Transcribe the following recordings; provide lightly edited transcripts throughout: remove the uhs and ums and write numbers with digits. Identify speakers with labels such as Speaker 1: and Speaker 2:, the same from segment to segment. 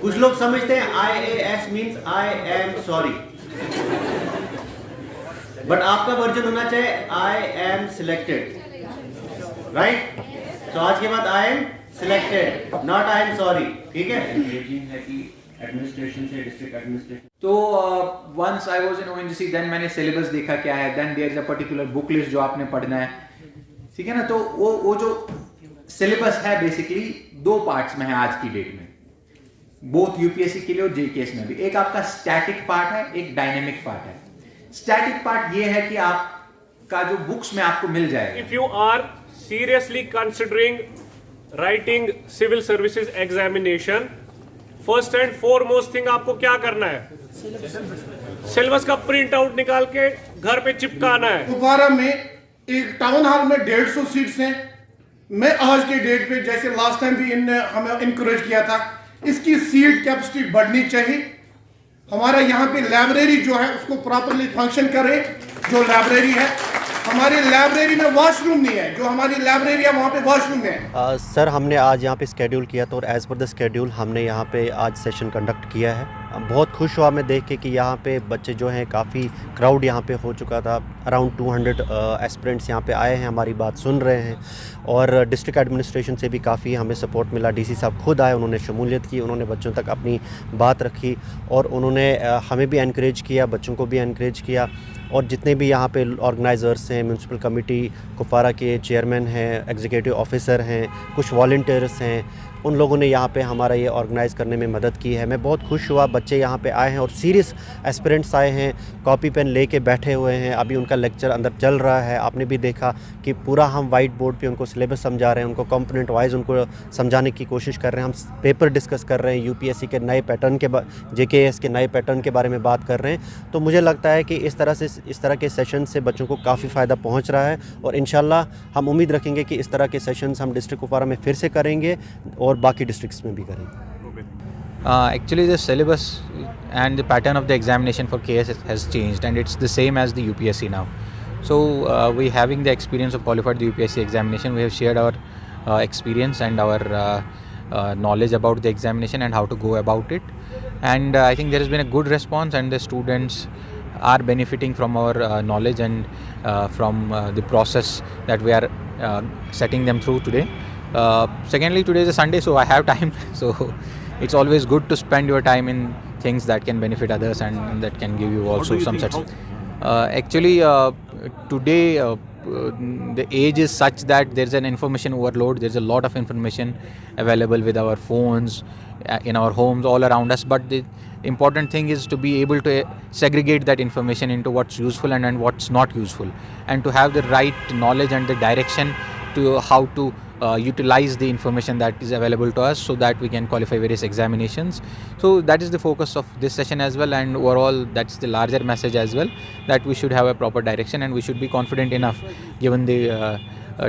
Speaker 1: कुछ लोग समझते हैं IAS means I am sorry, but आपका वर्जन होना चाहिए आई एम सिलेक्टेड, राइट? तो आज के बाद I am selected, not I am sorry, ठीक है? एडमिनिस्ट्रेशन से डिस्ट्रिक्ट एडमिनिस्ट्रेशन।
Speaker 2: तो once I was in ONGC, then मैंने सिलेबस देखा क्या है, then there is a particular book list जो आपने पढ़ना है, ठीक है ना? तो वो जो सिलेबस है बेसिकली 2 पार्ट्स में है आज की डेट में, बोथ यूपीएससी के लिए और जेकेएस में भी। एक आपका स्टैटिक पार्ट है, एक डायनेमिक पार्ट है। स्टैटिक पार्ट ये है कि आपका जो बुक्स में आपको मिल जाएगा।
Speaker 3: If you are seriously considering writing civil services examination, first and foremost thing आपको क्या करना है? सिलेबस का प्रिंट आउट निकाल के घर पे चिपकाना है।
Speaker 4: कुपवारा में एक टाउन हॉल में 150 सीट्स हैं। मैं आज के डेट पे, जैसे लास्ट टाइम भी इनने हमें इनकरेज किया था, इसकी सीट कैपेसिटी बढ़नी चाहिए। हमारा यहाँ पे लाइब्रेरी जो है उसको प्रॉपरली फंक्शन करे। जो लाइब्रेरी है, हमारी लाइब्रेरी में वॉशरूम नहीं है, जो हमारी लाइब्रेरी है वहाँ पे वॉशरूम है।
Speaker 5: सर, हमने आज यहाँ पे स्केड्यूल किया था और एज़ पर द स्केड्यूल हमने यहाँ पे आज सेशन कंडक्ट किया है। बहुत खुश हुआ मैं देख के कि यहाँ पे बच्चे जो हैं, काफ़ी क्राउड यहाँ पे हो चुका था। अराउंड 200 एस्पिरेंट्स यहाँ पे आए हैं, हमारी बात सुन रहे हैं और डिस्ट्रिक्ट एडमिनिस्ट्रेशन से भी काफ़ी हमें सपोर्ट मिला। डीसी साहब खुद आए, उन्होंने शमूलियत की, उन्होंने बच्चों तक अपनी बात रखी और उन्होंने हमें भी एनकरेज किया, बच्चों को भी एनकरेज किया। और जितने भी यहाँ पे ऑर्गेनाइज़र्स हैं, म्यूनसिपल कमेटी कुपवारा के चेयरमैन हैं, एग्जीक्यूटिव ऑफिसर हैं, कुछ वॉलंटियर्स हैं, उन लोगों ने यहाँ पे हमारा ये ऑर्गेनाइज़ करने में मदद की है। मैं बहुत खुश हुआ, बच्चे यहाँ पे आए हैं और सीरियस एस्पिरेंट्स आए हैं, कॉपी पेन लेके बैठे हुए हैं। अभी उनका लेक्चर अंदर चल रहा है। आपने भी देखा कि पूरा हम वाइट बोर्ड पे उनको सिलेबस समझा रहे हैं, उनको कंपोनेंट वाइज उनको समझाने की कोशिश कर रहे हैं। हम पेपर डिस्कस कर रहे हैं, यूपीएससी के नए पैटर्न के जेकेएस के नए पैटर्न के बारे में बात कर रहे हैं। तो मुझे लगता है कि इस तरह के सेशन से बच्चों को काफ़ी फ़ायदा पहुँच रहा है और इंशाल्लाह हम उम्मीद रखेंगे कि इस तरह के सेशंस हम डिस्ट्रिक्ट कुपवारा में फिर से करेंगे और बाकी डिस्ट्रिक्ट्स में भी करेंगे।
Speaker 2: Actually, the syllabus and the pattern of the examination for KS has changed, and it's the same as the UPSC now. So we having the experience of qualified the UPSC examination, we have shared our experience and our knowledge about the examination and how to go about it. And I think there has been a good response, and the students are benefiting from our knowledge and from the process that we are setting them through today. Secondly, today is a Sunday, so I have time. So it's always good to spend your time in things that can benefit others and that can give you also some actually today the age is such that there's an information overload. There's a lot of information available with our phones, in our homes, all around us, but the important thing is to be able to segregate that information into what's useful and what's not useful, and to have the right knowledge and the direction to how to utilize the information that is available to us so that we can qualify various examinations. So that is the focus of this session as well, and overall that's the larger message as well, that we should have a proper direction and we should be confident enough, given the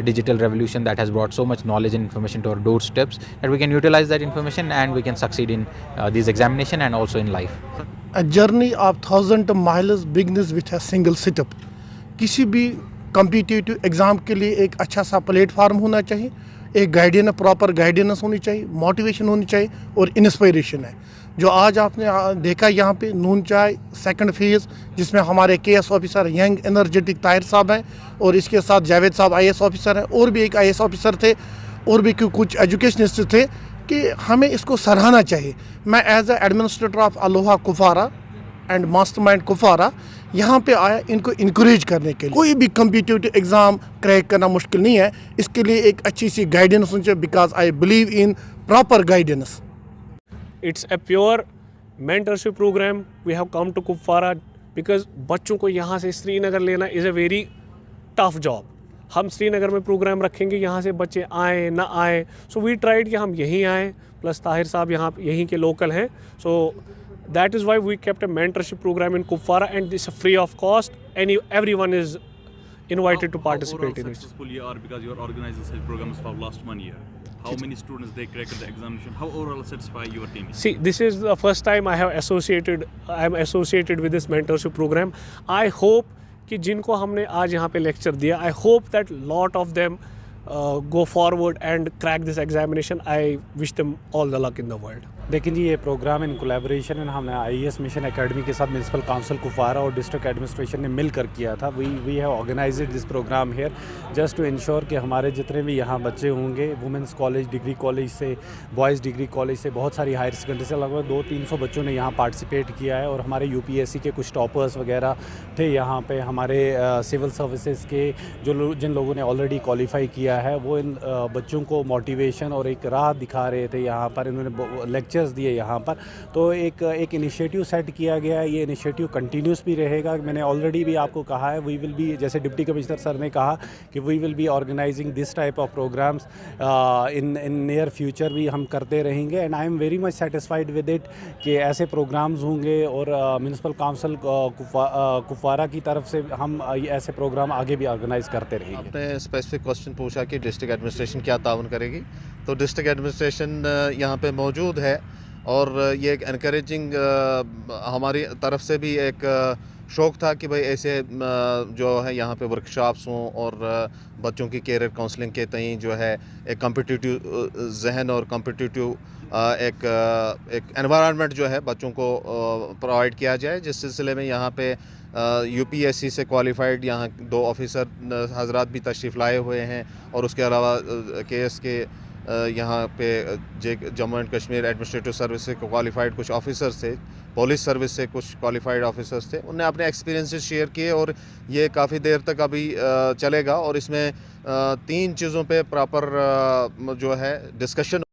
Speaker 2: digital revolution that has brought so much knowledge and information to our doorsteps, that we can utilize that information and we can succeed in these examination and also in life.
Speaker 4: A journey of 1,000 miles begins with a single sit-up. किसी भी competitive exam के लिए एक अच्छा सा platform होना चाहिए, एक गाइडेंस, प्रॉपर गाइडेंस होनी चाहिए, मोटिवेशन होनी चाहिए और इंस्पिरेशन है। जो आज आपने देखा यहाँ पे नून चाय सेकंड फेज़, जिसमें हमारे KS officer young energetic Tahir साहब हैं और इसके साथ जावेद साहब IAS ऑफिसर हैं, और भी एक IAS ऑफिसर थे और भी कुछ एजुकेशनिस्ट थे, कि हमें इसको सराहना चाहिए। मैं as a administrator of Aloha Kupwara and mastermind Kupwara यहाँ पे आया इनको इनकरेज करने के लिए। कोई भी कॉम्पिटिटिव एग्ज़ाम क्रैक करना मुश्किल नहीं है, इसके लिए एक अच्छी सी गाइडेंस होनी चाहिए, because I believe in proper guidance.
Speaker 3: It's a pure mentorship programme we have come to Kupwara because बच्चों को यहाँ से श्रीनगर लेना is a very tough job. हम श्रीनगर में प्रोग्राम रखेंगे, यहाँ से बच्चे आए ना आए, सो वी ट्राइड कि हम यहीं आएँ, प्लस ताहिर साहब यहाँ यहीं के लोकल हैं, सो that is why we kept a mentorship program in Kupwara, and this is free of cost. Everyone is invited to participate in it.
Speaker 6: How successful you are, because you are organizing such programs for last 1 year? How many students they cracked the examination? How overall satisfied your team is?
Speaker 3: See, this is the first time I am associated with this mentorship program. I hope कि जिनको हमने आज यहाँ पे lecture दिया, I hope that lot of them go forward and crack this examination. I wish them all the luck in the world.
Speaker 7: लेकिन जी ये programme in collaboration में हमने IAS मिशन एकेडमी के साथ म्यूनसिपल काउंसिल कुपवारा और डिस्ट्रिक्ट एडमिनिस्ट्रेशन ने मिलकर किया था। We have organised this programme here just to ensure कि हमारे जितने भी यहाँ बच्चे होंगे वुमेंस कॉलेज, डिग्री कॉलेज से, बॉयज़ डिग्री कॉलेज से, बहुत सारी हायर सेकेंडरी से लगभग 200-300 बच्चों ने यहाँ पार्टिसिपेट किया है। और हमारे UPSC के कुछ टॉपर्स वगैरह थे यहाँ पे, हमारे सिविल सर्विसेज के जिन लोगों ने ऑलरेडी क्वालिफाई किया है वो इन बच्चों को मोटिवेशन और एक राह दिखा रहे थे यहाँ पर। इन्होंने लेक्चर्स दिए यहाँ पर, तो एक इनिशिएटिव सेट किया गया है। ये इनिशिएटिव कंटिन्यूस भी रहेगा। मैंने ऑलरेडी भी आपको कहा है, वी विल बी, जैसे डिप्टी कमिश्नर सर ने कहा कि we will be organising this type of programmes in near future भी हम करते रहेंगे। And I am very much satisfied with it कि ऐसे प्रोग्राम्स होंगे और म्यूनसिपल काउंसिल कुपवारा की तरफ से हम ऐसे प्रोग्राम आगे भी ऑर्गेनाइज करते रहेंगे।
Speaker 8: आपने स्पेसिफिक क्वेश्चन पूछा कि डिस्ट्रिक्ट एडमिनिस्ट्रेशन क्या ताउन करेगी, तो डिस्ट्रिक्ट एडमिनिस्ट्रेशन यहाँ पे मौजूद है और ये एक एनकरेजिंग हमारी तरफ से भी एक शौक़ था कि भाई ऐसे जो है यहाँ पे वर्कशॉप्स हों और बच्चों की कैरियर काउंसलिंग के तई जो है एक कम्पिटिटिव जहन और कम्पिटिटिव एक एनवायरनमेंट जो है बच्चों को प्रोवाइड किया जाए। जिस सिलसिले में यहाँ पे UPSC से क्वालिफाइड यहाँ 2 ऑफिसर हजरात भी तशरीफ़ लाए हुए हैं और उसके अलावा KS के यहाँ पे Jammu and Kashmir administrative service से क्वालिफाइड कुछ ऑफिसर्स थे, पुलिस सर्विस से कुछ क्वालिफाइड ऑफिसर्स थे। उन्होंने अपने एक्सपीरियंसेस शेयर किए और ये काफ़ी देर तक अभी चलेगा और इसमें 3 चीज़ों पे प्रॉपर जो है डिस्कशन